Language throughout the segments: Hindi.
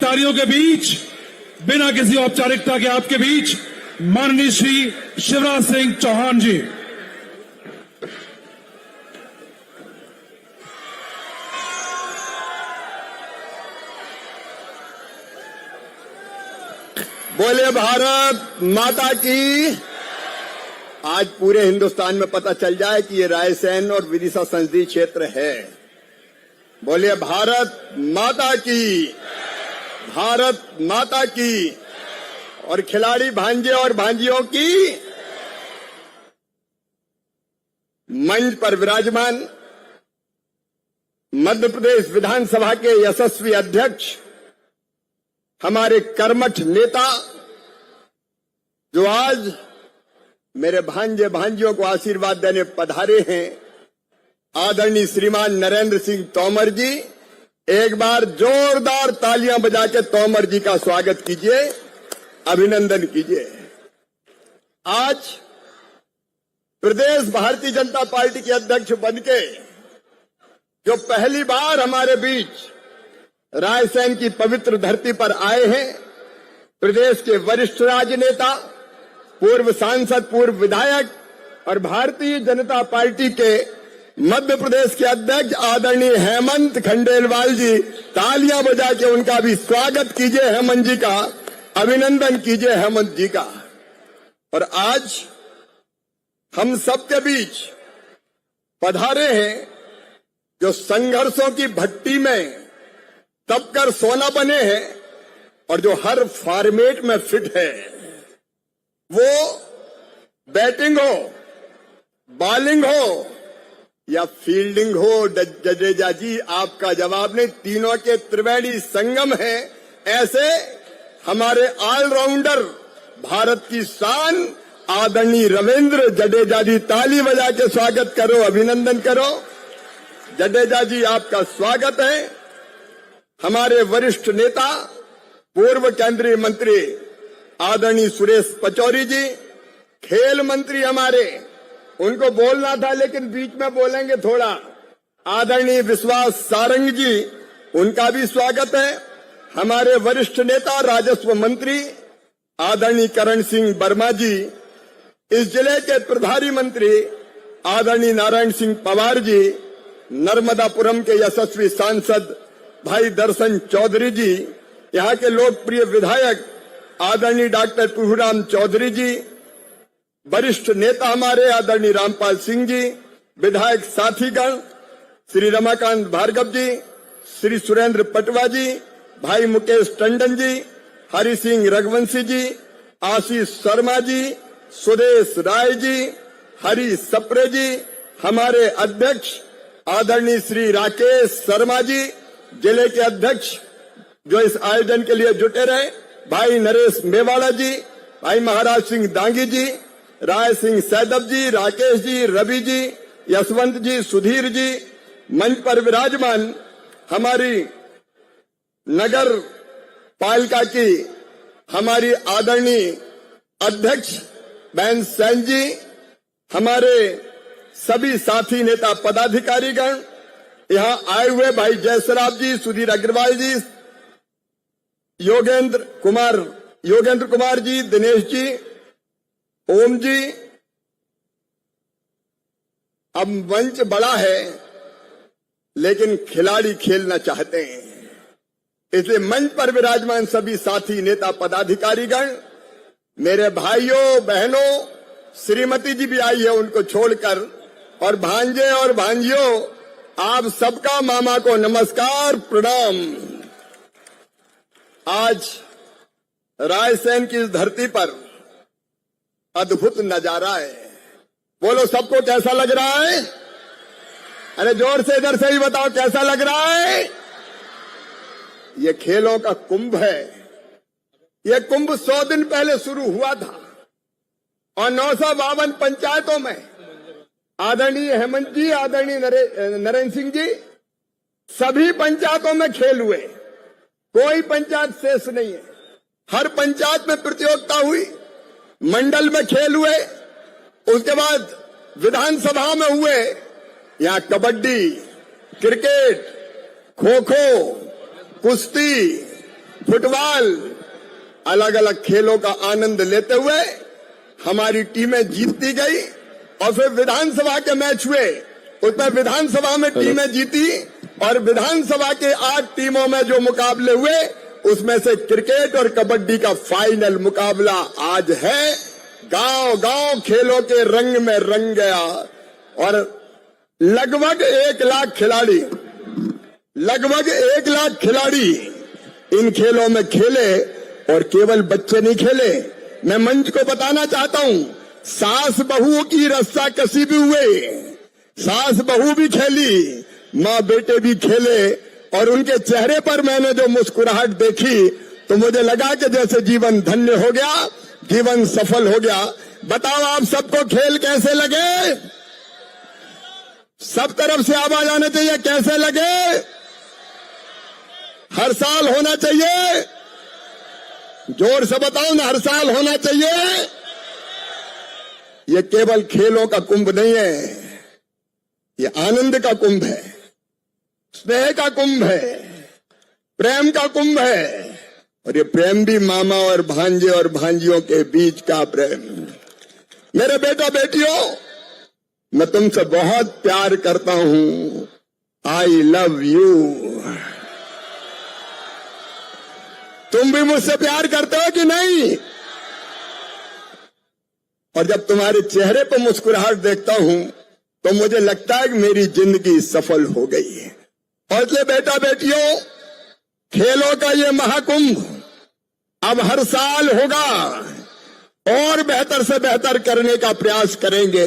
तालियों के बीच, बिना किसी औपचारिकता के आपके बीच माननीय श्री शिवराज सिंह चौहान जी। बोले भारत माता की। आज पूरे हिंदुस्तान में पता चल जाए कि ये रायसेन और विदिशा संसदीय क्षेत्र है। बोले भारत माता की, भारत माता की। और खिलाड़ी भांजे और भांजियों की मंच पर विराजमान मध्य प्रदेश विधानसभा के यशस्वी अध्यक्ष, हमारे कर्मठ नेता, जो आज मेरे भांजे भांजियों को आशीर्वाद देने पधारे हैं, आदरणीय श्रीमान नरेंद्र सिंह तोमर जी। एक बार जोरदार तालियां बजा के तोमर जी का स्वागत कीजिए, अभिनंदन कीजिए। आज प्रदेश भारतीय जनता पार्टी के अध्यक्ष बनके जो पहली बार हमारे बीच रायसेन की पवित्र धरती पर आए हैं, प्रदेश के वरिष्ठ राजनेता, पूर्व सांसद, पूर्व विधायक और भारतीय जनता पार्टी के मध्य प्रदेश के अध्यक्ष आदरणीय हेमंत खंडेलवाल जी, तालियां बजा के उनका भी स्वागत कीजिए, हेमंत जी का अभिनंदन कीजिए, हेमंत जी का। और आज हम सबके बीच पधारे हैं जो संघर्षों की भट्टी में तपकर सोना बने हैं और जो हर फॉर्मेट में फिट है, वो बैटिंग हो, बॉलिंग हो या फील्डिंग हो। जडेजा जी, आपका जवाब नहीं, तीनों के त्रिवेणी संगम है। ऐसे हमारे ऑलराउंडर, भारत की शान आदरणीय रविंद्र जडेजा जी, ताली बजा के स्वागत करो, अभिनंदन करो। जडेजा जी, आपका स्वागत है। हमारे वरिष्ठ नेता, पूर्व केंद्रीय मंत्री आदरणीय सुरेश पचौरी जी, खेल मंत्री हमारे, उनको बोलना था लेकिन बीच में बोलेंगे थोड़ा, आदरणीय विश्वास सारंग जी, उनका भी स्वागत है। हमारे वरिष्ठ नेता, राजस्व मंत्री आदरणीय करण सिंह वर्मा जी, इस जिले के प्रभारी मंत्री आदरणीय नारायण सिंह पवार जी, नर्मदापुरम के यशस्वी सांसद भाई दर्शन चौधरी जी, यहाँ के लोकप्रिय विधायक आदरणीय डॉक्टर प्रभुराम चौधरी जी, वरिष्ठ नेता हमारे आदरणीय रामपाल सिंह जी, विधायक साथीगण श्री रमाकांत भार्गव जी, श्री सुरेंद्र पटवा जी, भाई मुकेश टंडन जी, हरि सिंह रघुवंशी जी, आशीष शर्मा जी, सुदेश राय जी, हरि सप्रे जी, हमारे अध्यक्ष आदरणीय श्री राकेश शर्मा जी, जिले के अध्यक्ष जो इस आयोजन के लिए जुटे रहे, भाई नरेश मेवाड़ा जी, भाई महाराज सिंह दांगी जी, राय सिंह सैदब जी, राकेश जी, रवि जी, यशवंत जी, सुधीर जी, मंच पर विराजमान हमारी नगर पालिका की हमारी आदरणीय अध्यक्ष बहन सैन जी, हमारे सभी साथी नेता पदाधिकारीगण, यहाँ आए हुए भाई जयसराब जी, सुधीर अग्रवाल जी, योगेंद्र कुमार जी, दिनेश जी, ओम जी। अब मंच बड़ा है लेकिन खिलाड़ी खेलना चाहते हैं, इसलिए मंच पर विराजमान सभी साथी नेता पदाधिकारीगण, मेरे भाइयों बहनों, श्रीमती जी भी आई है उनको छोड़कर, और भांजे और भांजियों, आप सबका मामा को नमस्कार, प्रणाम। आज रायसेन की इस धरती पर अद्भुत नजारा है। बोलो सबको कैसा लग रहा है? अरे जोर से इधर से ही बताओ कैसा लग रहा है? ये खेलों का कुंभ है। ये कुंभ 100 दिन पहले शुरू हुआ था और 952 पंचायतों में आदरणीय हेमंत जी, आदरणीय नरेंद्र सिंह जी, सभी पंचायतों में खेल हुए, कोई पंचायत शेष नहीं है। हर पंचायत में प्रतियोगिता हुई, मंडल में खेल हुए, उसके बाद विधानसभा में हुए। यहाँ कबड्डी, क्रिकेट, खो खो, कुश्ती, फुटबॉल, अलग अलग खेलों का आनंद लेते हुए हमारी टीमें जीतती गई। और फिर विधानसभा के मैच हुए, उसमें विधानसभा में टीमें जीती और विधानसभा के 8 टीमों में जो मुकाबले हुए उसमें से क्रिकेट और कबड्डी का फाइनल मुकाबला आज है। गांव गांव खेलों के रंग में रंग गया और लगभग 1 लाख खिलाड़ी इन खेलों में खेले। और केवल बच्चे नहीं खेले, मैं मंच को बताना चाहता हूं, सास बहू की रस्साकसी भी हुए, सास बहू भी खेली, माँ बेटे भी खेले। और उनके चेहरे पर मैंने जो मुस्कुराहट देखी तो मुझे लगा कि जैसे जीवन धन्य हो गया, जीवन सफल हो गया। बताओ आप सबको खेल कैसे लगे? सब तरफ से आवाज आना चाहिए, कैसे लगे? हर साल होना चाहिए, जोर से बताओ ना, हर साल होना चाहिए। ये केवल खेलों का कुंभ नहीं है, ये आनंद का कुंभ है, स्नेह का कुंभ है, प्रेम का कुंभ है। और ये प्रेम भी मामा और भांजे और भांजियों के बीच का प्रेम। मेरे बेटा बेटियों, मैं तुमसे बहुत प्यार करता हूं। I love you. तुम भी मुझसे प्यार करते हो कि नहीं? और जब तुम्हारे चेहरे पर मुस्कुराहट देखता हूं तो मुझे लगता है कि मेरी जिंदगी सफल हो गई है। और इसलिए बेटा बेटियों, खेलों का ये महाकुंभ अब हर साल होगा और बेहतर से बेहतर करने का प्रयास करेंगे।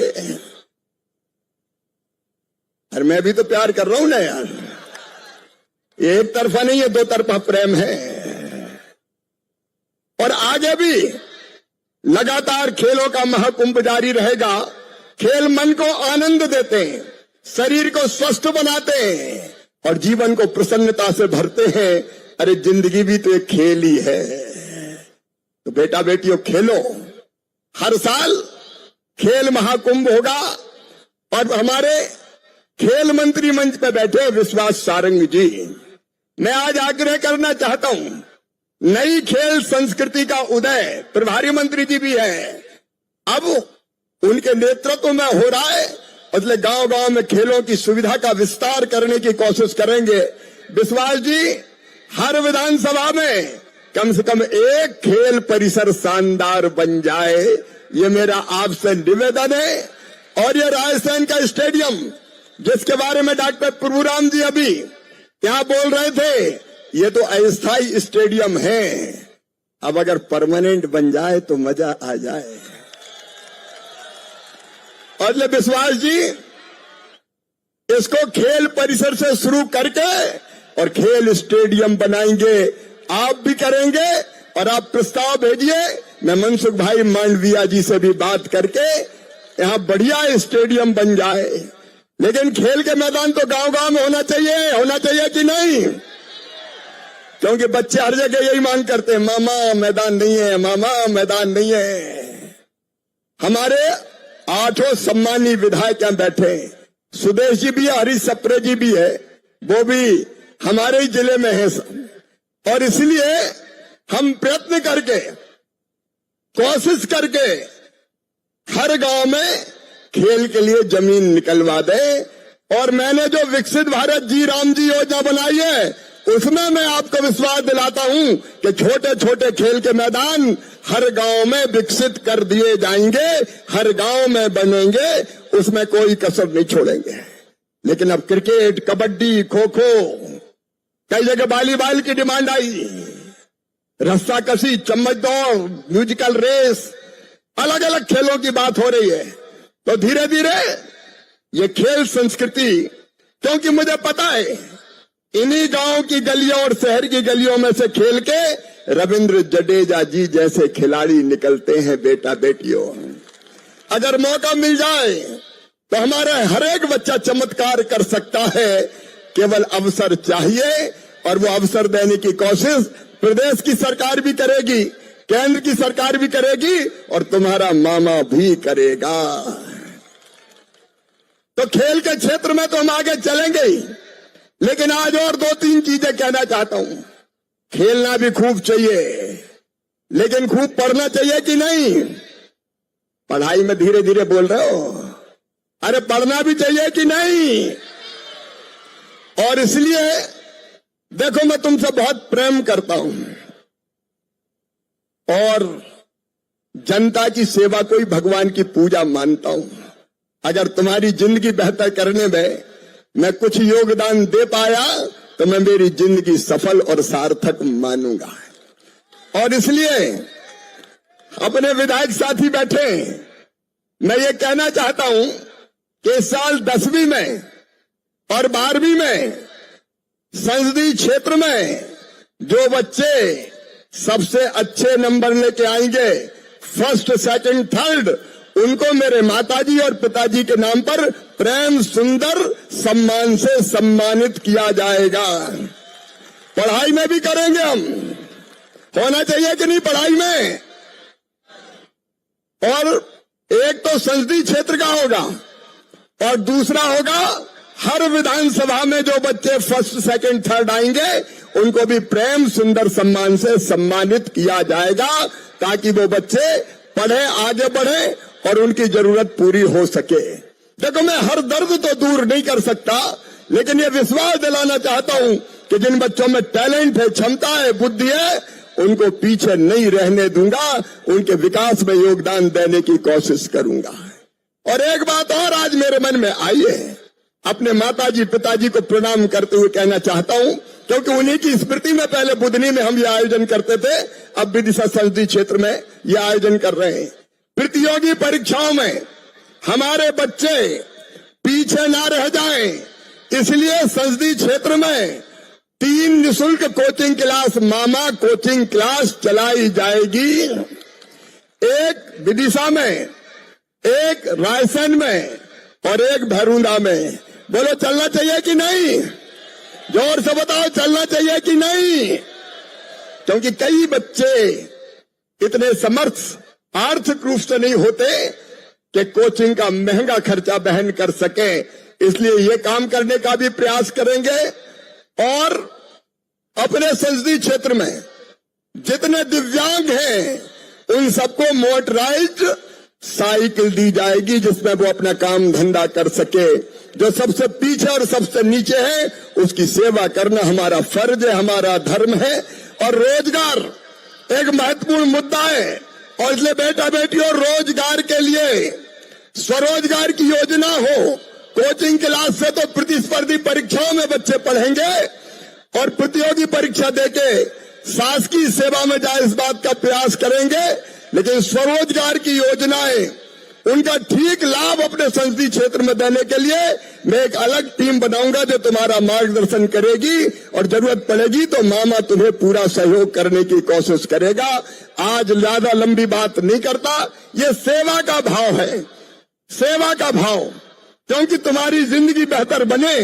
और मैं भी तो प्यार कर रहा हूं ना यार, ये एक तरफा नहीं है, 2 तरफा प्रेम है। और आगे भी लगातार खेलों का महाकुंभ जारी रहेगा। खेल मन को आनंद देते हैं, शरीर को स्वस्थ बनाते हैं और जीवन को प्रसन्नता से भरते हैं। अरे जिंदगी भी तो एक खेल ही है। तो बेटा बेटियों, खेलो, हर साल खेल महाकुंभ होगा। और हमारे खेल मंत्री मंच पे बैठे विश्वास सारंग जी, मैं आज आग्रह करना चाहता हूं, नई खेल संस्कृति का उदय प्रभारी मंत्री जी भी है, अब उनके नेतृत्व में हो रहा है। इसलिए गांव गांव में खेलों की सुविधा का विस्तार करने की कोशिश करेंगे। विश्वास जी, हर विधानसभा में कम से कम एक खेल परिसर शानदार बन जाए, ये मेरा आपसे निवेदन है। और ये रायसेन का स्टेडियम, जिसके बारे में डॉक्टर प्रभुराम जी अभी यहाँ बोल रहे थे, ये तो अस्थायी स्टेडियम है। अब अगर परमानेंट बन जाए तो मजा आ जाए। और विश्वास जी, इसको खेल परिसर से शुरू करके और खेल स्टेडियम बनाएंगे। आप भी करेंगे और आप प्रस्ताव भेजिए, मैं मनसुख भाई मांडविया जी से भी बात करके यहाँ बढ़िया स्टेडियम बन जाए। लेकिन खेल के मैदान तो गांव गांव में होना चाहिए कि नहीं? क्योंकि बच्चे हर जगह यही मांग करते हैं, मामा मैदान नहीं है, मामा मैदान नहीं है। हमारे 8 सम्मानीय विधायक यहाँ बैठे हैं, सुदेश जी भी है, हरीश सप्रे जी भी है, वो भी हमारे ही जिले में है। और इसलिए हम प्रयत्न करके, कोशिश करके हर गांव में खेल के लिए जमीन निकलवा दे। और मैंने जो विकसित भारत जी राम जी योजना बनाई है, उसमें मैं आपको विश्वास दिलाता हूं कि छोटे छोटे खेल के मैदान हर गांव में विकसित कर दिए जाएंगे, हर गांव में बनेंगे, उसमें कोई कसर नहीं छोड़ेंगे। लेकिन अब क्रिकेट, कबड्डी, खो खो, कई जगह वॉलीबॉल की डिमांड आई, रस्साकशी, चम्मच दौड़, म्यूजिकल रेस, अलग अलग खेलों की बात हो रही है। तो धीरे धीरे ये खेल संस्कृति, क्योंकि मुझे पता है इन्हीं गांव की गलियों और शहर की गलियों में से खेल के रविंद्र जडेजा जी जैसे खिलाड़ी निकलते हैं। बेटा बेटियों, अगर मौका मिल जाए तो हमारा हर एक बच्चा चमत्कार कर सकता है, केवल अवसर चाहिए। और वो अवसर देने की कोशिश प्रदेश की सरकार भी करेगी, केंद्र की सरकार भी करेगी और तुम्हारा मामा भी करेगा। तो खेल के क्षेत्र में तो हम आगे चलेंगे ही, लेकिन आज और 2-3 चीजें कहना चाहता हूं। खेलना भी खूब चाहिए, लेकिन खूब पढ़ना चाहिए कि नहीं? पढ़ाई में धीरे धीरे बोल रहे हो। अरे पढ़ना भी चाहिए कि नहीं? और इसलिए देखो, मैं तुमसे बहुत प्रेम करता हूं और जनता की सेवा को ही भगवान की पूजा मानता हूं। अगर तुम्हारी जिंदगी बेहतर करने में मैं कुछ योगदान दे पाया तो मैं मेरी जिंदगी सफल और सार्थक मानूंगा। और इसलिए अपने विधायक साथी बैठे, मैं ये कहना चाहता हूं कि इस साल 10वीं में और 12वीं में संसदीय क्षेत्र में जो बच्चे सबसे अच्छे नंबर लेके आएंगे, फर्स्ट, सेकंड, थर्ड, उनको मेरे माताजी और पिताजी के नाम पर प्रेम सुंदर सम्मान से सम्मानित किया जाएगा। पढ़ाई में भी करेंगे हम। होना चाहिए कि नहीं पढ़ाई में? और एक तो संसदीय क्षेत्र का होगा और दूसरा होगा हर विधानसभा में जो बच्चे फर्स्ट, सेकंड, थर्ड आएंगे उनको भी प्रेम सुंदर सम्मान से सम्मानित किया जाएगा, ताकि वो बच्चे पढ़े, आगे बढ़े और उनकी जरूरत पूरी हो सके। देखो, मैं हर दर्द तो दूर नहीं कर सकता, लेकिन ये विश्वास दिलाना चाहता हूं कि जिन बच्चों में टैलेंट है, क्षमता है, बुद्धि है, उनको पीछे नहीं रहने दूंगा, उनके विकास में योगदान देने की कोशिश करूंगा। और एक बात और आज मेरे मन में आई है, अपने माताजी पिताजी को प्रणाम करते हुए कहना चाहता हूं, क्योंकि उन्हीं की स्मृति में पहले बुधनी में हम ये आयोजन करते थे, अब विदिशा संसदीय क्षेत्र में ये आयोजन कर रहे हैं। प्रतियोगी परीक्षाओं में हमारे बच्चे पीछे ना रह जाएं, इसलिए संसदीय क्षेत्र में 3 निःशुल्क कोचिंग क्लास, मामा कोचिंग क्लास चलाई जाएगी। एक विदिशा में, एक रायसेन में और एक भैरूंदा में। बोलो, चलना चाहिए कि नहीं? जोर से बताओ, चलना चाहिए कि नहीं? क्योंकि कई बच्चे इतने समर्थ आर्थिक रूप से नहीं होते कि कोचिंग का महंगा खर्चा वहन कर सके, इसलिए ये काम करने का भी प्रयास करेंगे। और अपने संसदीय क्षेत्र में जितने दिव्यांग हैं उन सबको मोटराइज्ड साइकिल दी जाएगी, जिसमें वो अपना काम धंधा कर सके। जो सबसे पीछे और सबसे नीचे है उसकी सेवा करना हमारा फर्ज है, हमारा धर्म है। और रोजगार एक महत्वपूर्ण मुद्दा है, और इसलिए बेटा बेटियों, रोजगार के लिए स्वरोजगार की योजना हो। कोचिंग क्लास से तो प्रतिस्पर्धी परीक्षाओं में बच्चे पढ़ेंगे और प्रतियोगी परीक्षा देके शासकीय सेवा में जाए, इस बात का प्रयास करेंगे। लेकिन स्वरोजगार की योजनाएं, उनका ठीक लाभ अपने संसदीय क्षेत्र में देने के लिए मैं एक अलग टीम बनाऊंगा जो तुम्हारा मार्गदर्शन करेगी, और जरूरत पड़ेगी तो मामा तुम्हें पूरा सहयोग करने की कोशिश करेगा। आज ज्यादा लंबी बात नहीं करता, ये सेवा का भाव है, सेवा का भाव, क्योंकि तुम्हारी जिंदगी बेहतर बने,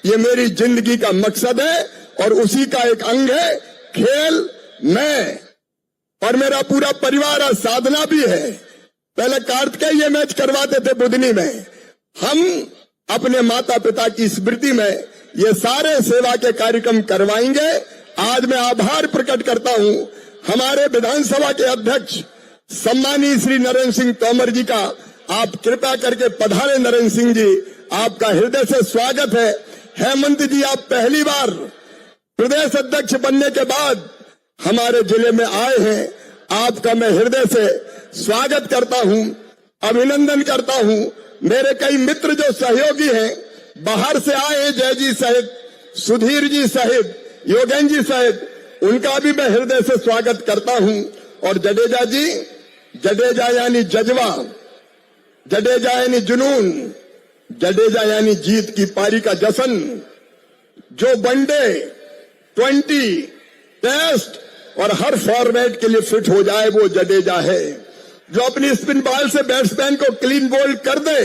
ये मेरी जिंदगी का मकसद है। और उसी का एक अंग है खेल। मैं और मेरा पूरा परिवार आज साधना भी है। पहले कार्तिकेय ये मैच करवाते थे बुधनी में, हम अपने माता पिता की स्मृति में ये सारे सेवा के कार्यक्रम करवाएंगे। आज मैं आभार प्रकट करता हूं हमारे विधानसभा के अध्यक्ष सम्मानीय श्री नरेंद्र सिंह तोमर जी का। आप कृपया करके पधारे नरेंद्र सिंह जी, आपका हृदय से स्वागत है। हेमंत जी, आप पहली बार प्रदेश अध्यक्ष बनने के बाद हमारे जिले में आए हैं, आपका मैं हृदय से स्वागत करता हूं, अभिनंदन करता हूं। मेरे कई मित्र जो सहयोगी हैं, बाहर से आए हैं, जय जी सहित, सुधीर जी सहित, योगेन जी सहित, उनका भी मैं हृदय से स्वागत करता हूं। और जडेजा जी, जडेजा यानी जज्बा, जडेजा यानी जुनून, जडेजा यानी जीत की पारी का जश्न। जो वनडे, 20, टेस्ट और हर फॉर्मेट के लिए फिट हो जाए वो जडेजा है। जो अपनी स्पिन बॉल से बैट्समैन को क्लीन बोल्ड कर दे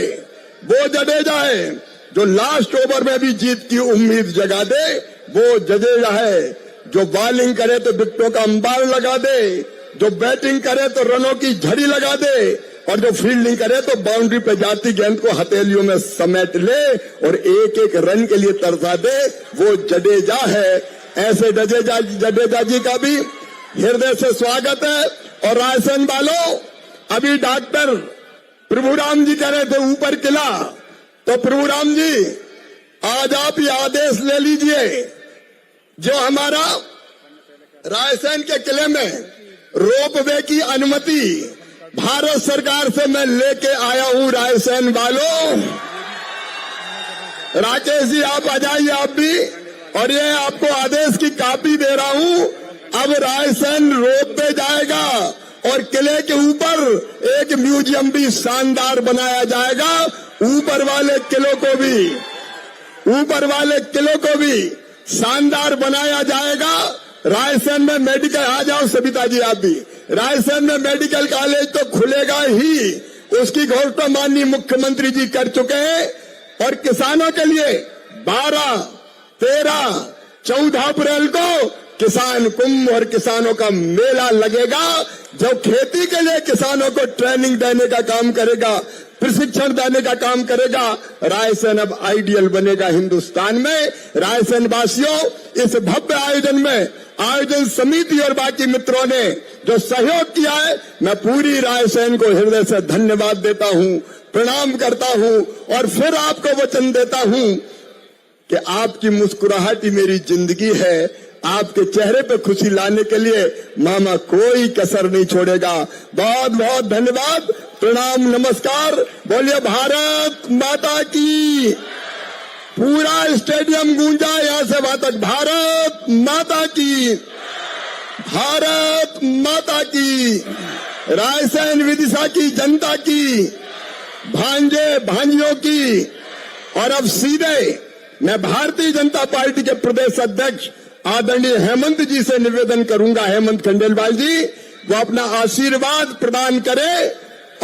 वो जडेजा है। जो लास्ट ओवर में भी जीत की उम्मीद जगा दे वो जडेजा है। जो बॉलिंग करे तो विकेटों का अंबार लगा दे, जो बैटिंग करे तो रनों की झड़ी लगा दे, और जो फील्डिंग करे तो बाउंड्री पे जाती गेंद को हथेलियों में समेट ले और एक एक रन के लिए तरसा दे, वो जडेजा है। ऐसे जडेजा जी का भी हृदय से स्वागत है। और रायसेन वालों, अभी डॉक्टर प्रभुराम जी कह रहे थे ऊपर किला, तो प्रभुराम जी आज आप ये आदेश ले लीजिए, जो हमारा रायसेन के किले में रोपवे की अनुमति भारत सरकार से मैं लेके आया हूं। रायसेन वालों, राकेश जी आप आ जाइए आप भी, और ये आपको आदेश की कॉपी दे रहा हूं। अब रायसेन रोपवे जाएगा और किले के ऊपर एक म्यूजियम भी शानदार बनाया जाएगा। ऊपर वाले किलों को भी शानदार बनाया जाएगा। रायसेन में मेडिकल, आ जाओ सविता जी आप भी, रायसेन में मेडिकल कॉलेज तो खुलेगा ही, उसकी घोषणा माननीय मुख्यमंत्री जी कर चुके हैं। और किसानों के लिए 12, 13, 14 अप्रैल को किसान कुंभ और किसानों का मेला लगेगा, जो खेती के लिए किसानों को ट्रेनिंग देने का काम करेगा, प्रशिक्षण देने का काम करेगा। रायसेन अब आइडियल बनेगा हिंदुस्तान में। रायसेन वासियों, इस भव्य आयोजन में आयोजन समिति और बाकी मित्रों ने जो सहयोग किया है, मैं पूरी रायसेन को हृदय से धन्यवाद देता हूं, प्रणाम करता हूं। और फिर आपको वचन देता हूं कि आपकी मुस्कुराहट ही मेरी जिंदगी है। आपके चेहरे पे खुशी लाने के लिए मामा कोई कसर नहीं छोड़ेगा। बहुत बहुत धन्यवाद, प्रणाम, नमस्कार। बोलिए भारत माता की। पूरा स्टेडियम गूंजा यहां से वहां तक, भारत माता की, भारत माता की। रायसेन विदिशा की जनता की, भांजे भांजियों की। और अब सीधे मैं भारतीय जनता पार्टी के प्रदेश अध्यक्ष आदरणीय हेमंत जी से निवेदन करूंगा, हेमंत खंडेलवाल जी, वो अपना आशीर्वाद प्रदान करें।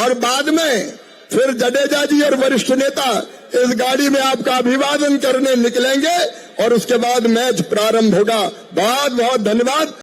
और बाद में फिर जडेजा जी और वरिष्ठ नेता इस गाड़ी में आपका अभिवादन करने निकलेंगे और उसके बाद मैच प्रारंभ होगा। बहुत बहुत धन्यवाद।